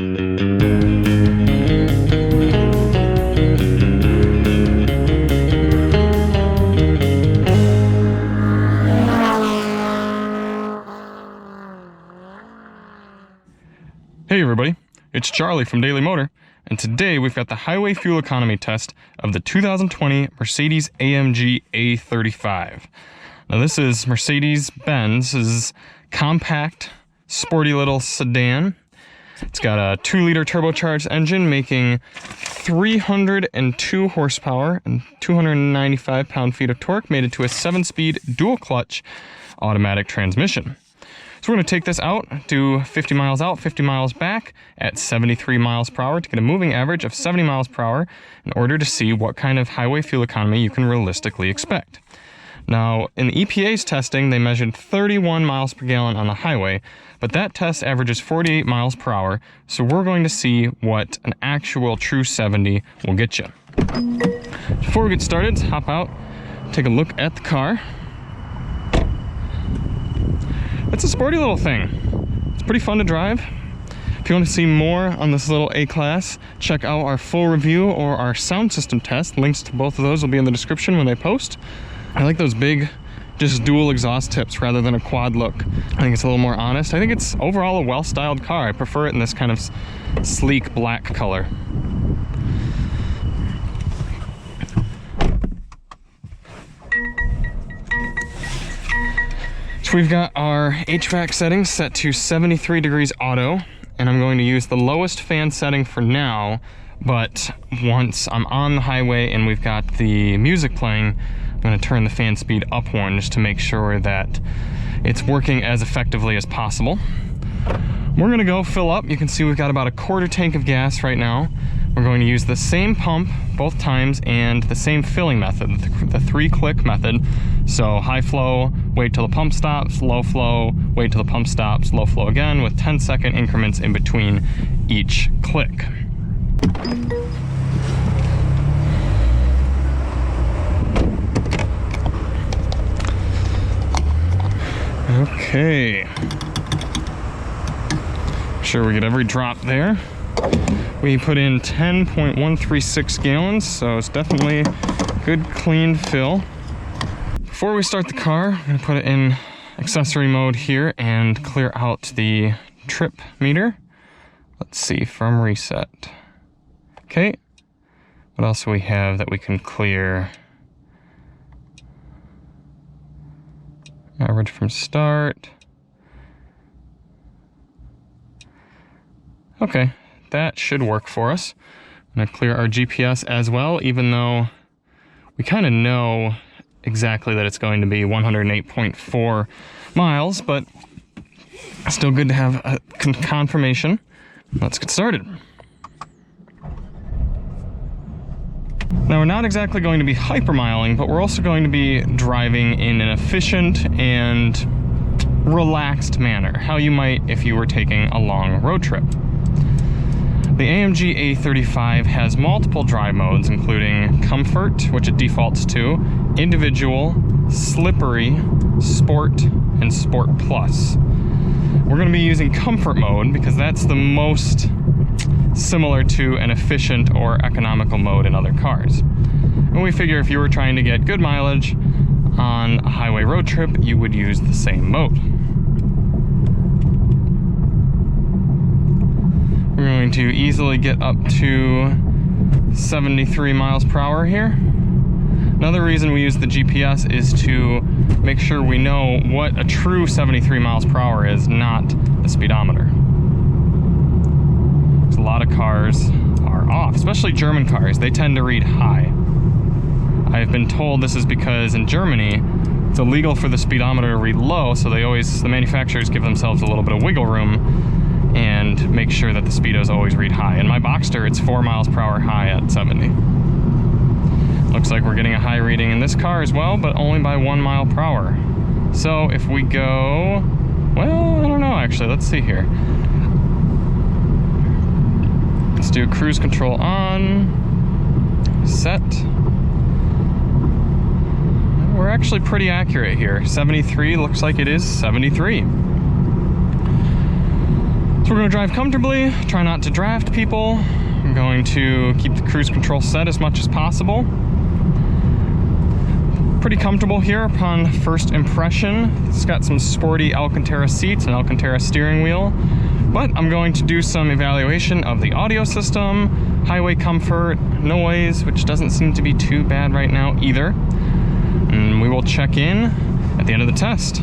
Hey everybody, it's Charlie from Daily Motor, and today we've got the highway fuel economy test of the 2020 Mercedes-AMG A35. Now this is Mercedes-Benz's compact, sporty little sedan. It's got a 2-liter turbocharged engine making 302 horsepower and 295 pound-feet of torque, made into a 7-speed dual-clutch automatic transmission. So we're going to take this out, do 50 miles out, 50 miles back at 73 miles per hour to get a moving average of 70 miles per hour in order to see what kind of highway fuel economy you can realistically expect. Now, in the EPA's testing, they measured 31 miles per gallon on the highway, but that test averages 48 miles per hour, so we're going to see what an actual true 70 will get you. Before we get started, let's hop out, take a look at the car. It's a sporty little thing. It's pretty fun to drive. If you want to see more on this little A-Class, check out our full review or our sound system test. Links to both of those will be in the description when they post. I like those big, just dual exhaust tips rather than a quad look. I think it's a little more honest. I think it's overall a well-styled car. I prefer it in this kind of sleek black color. So we've got our HVAC settings set to 73 degrees auto, and I'm going to use the lowest fan setting for now, but once I'm on the highway and we've got the music playing, I'm going to turn the fan speed up one just to make sure that it's working as effectively as possible. We're going to go fill up. You can see we've got about a quarter tank of gas right now. We're going to use the same pump both times and the same filling method, the 3-click method. So high flow, wait till the pump stops, low flow, wait till the pump stops, low flow again, with 10-second increments in between each click. Okay. Make sure we get every drop there. We put in 10.136 gallons, so it's definitely good clean fill. Before we start the car, I'm going to put it in accessory mode here and clear out the trip meter. Let's see, from reset. Okay, what else do we have that we can clear? Average from start. Okay, that should work for us. I'm gonna clear our GPS as well, even though we kind of know exactly that it's going to be 108.4 miles, but still good to have a confirmation. Let's get started. Now, we're not exactly going to be hypermiling, but we're also going to be driving in an efficient and relaxed manner, how you might if you were taking a long road trip. The AMG A35 has multiple drive modes, including Comfort, which it defaults to, Individual, Slippery, Sport, and Sport Plus. We're going to be using Comfort mode because that's the most similar to an efficient or economical mode in other cars. And we figure if you were trying to get good mileage on a highway road trip, you would use the same mode. We're going to easily get up to 73 miles per hour here. Another reason we use the GPS is to make sure we know what a true 73 miles per hour is, not the speedometer. A lot of cars are off, especially German cars. They tend to read high. I've been told this is because in Germany, it's illegal for the speedometer to read low, so the manufacturers give themselves a little bit of wiggle room and make sure that the speedos always read high. In my Boxster, it's 4 miles per hour high at 70. Looks like we're getting a high reading in this car as well, but only by 1 mile per hour. So if we go, well, I don't know actually, let's see here. Let's do cruise control on, set. We're actually pretty accurate here. 73 looks like it is 73. So we're gonna drive comfortably, try not to draft people. I'm going to keep the cruise control set as much as possible. Pretty comfortable here upon first impression. It's got some sporty Alcantara seats and Alcantara steering wheel. But I'm going to do some evaluation of the audio system, highway comfort, noise, which doesn't seem to be too bad right now either. And we will check in at the end of the test.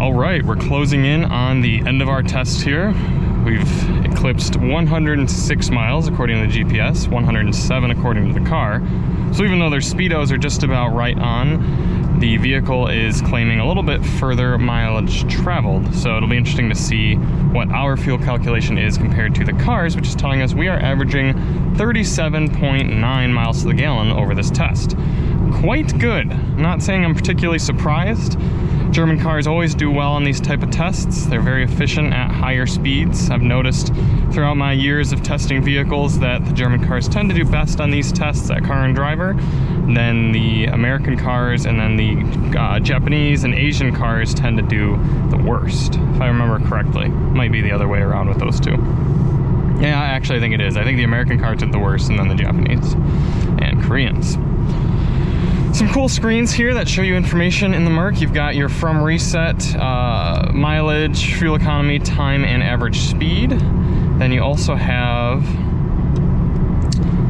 Alright, we're closing in on the end of our test here. We've eclipsed 106 miles according to the GPS, 107 according to the car. So even though their speedos are just about right on, the vehicle is claiming a little bit further mileage traveled. So it'll be interesting to see what our fuel calculation is compared to the cars, which is telling us we are averaging 37.9 miles to the gallon over this test. Quite good. I'm not saying I'm particularly surprised. German cars always do well on these type of tests. They're very efficient at higher speeds. I've noticed throughout my years of testing vehicles that the German cars tend to do best on these tests at car and driver than the American cars, and then the Japanese and Asian cars tend to do the worst, if I remember correctly. Might be the other way around with those two. Yeah, actually I think it is. I think the American cars did the worst, and then the Japanese and Koreans. Some cool screens here that show you information in the Merc. You've got your from reset, mileage, fuel economy, time, and average speed. Then you also have,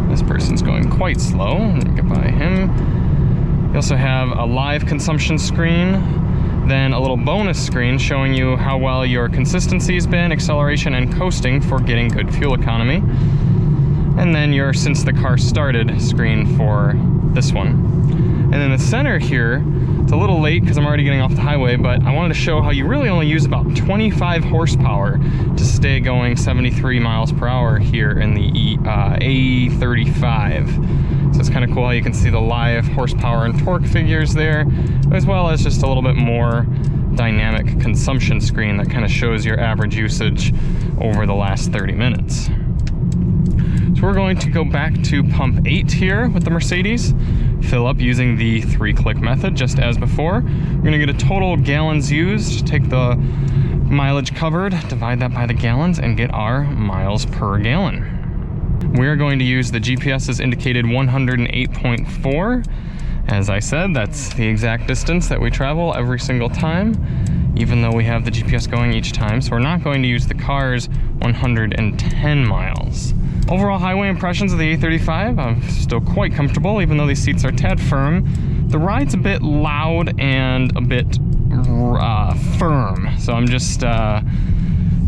this person's going quite slow, let me get by him. You also have a live consumption screen, then a little bonus screen showing you how well your consistency's been, acceleration, and coasting for getting good fuel economy. And then your since the car started screen for this one. And in the center here, it's a little late because I'm already getting off the highway, but I wanted to show how you really only use about 25 horsepower to stay going 73 miles per hour here in the A35. So it's kind of cool how you can see the live horsepower and torque figures there, as well as just a little bit more dynamic consumption screen that kind of shows your average usage over the last 30 minutes. So we're going to go back to pump 8 here with the Mercedes, fill up using the 3-click method just as before. We're gonna get a total gallons used, take the mileage covered, divide that by the gallons, and get our miles per gallon. We are going to use the GPS's indicated 108.4. As I said, that's the exact distance that we travel every single time, even though we have the GPS going each time. So we're not going to use the car's 110 miles. Overall highway impressions of the A35, I'm still quite comfortable, even though these seats are tad firm. The ride's a bit loud and a bit firm. So I'm just, a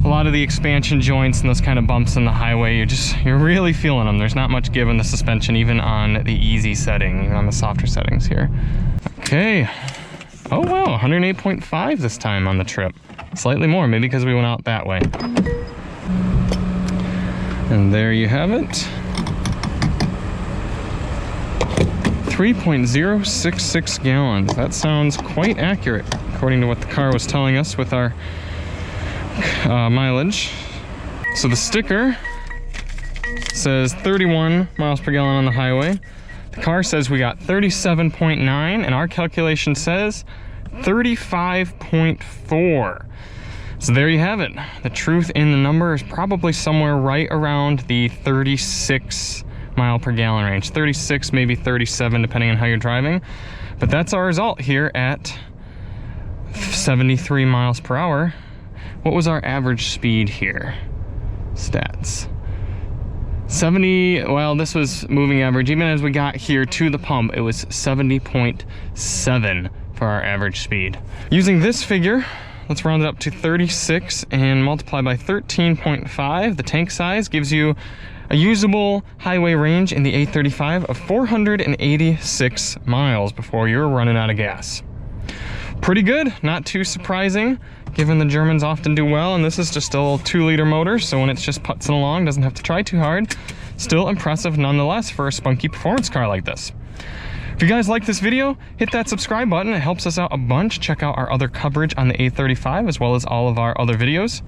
lot of the expansion joints and those kind of bumps in the highway, you're really feeling them. There's not much give in the suspension, even on the easy setting, even on the softer settings here. Okay. Oh wow, 108.5 this time on the trip. Slightly more, maybe because we went out that way. And there you have it. 3.066 gallons. That sounds quite accurate, according to what the car was telling us with our mileage. So the sticker says 31 miles per gallon on the highway. The car says we got 37.9, and our calculation says 35.4. So there you have it. The truth in the number is probably somewhere right around the 36 mile per gallon range. 36, maybe 37, depending on how you're driving. But that's our result here at 73 miles per hour. What was our average speed here? Stats. 70, well, this was moving average. Even as we got here to the pump, it was 70.7 for our average speed. Using this figure, let's round it up to 36 and multiply by 13.5. The tank size gives you a usable highway range in the A35 of 486 miles before you're running out of gas. Pretty good, not too surprising, given the Germans often do well, and this is just a little 2-liter motor, so when it's just putzing along, doesn't have to try too hard. Still impressive nonetheless for a spunky performance car like this. If you guys like this video, hit that subscribe button. It helps us out a bunch. Check out our other coverage on the A35 as well as all of our other videos.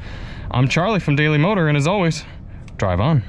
I'm Charlie from Daily Motor, and as always, drive on.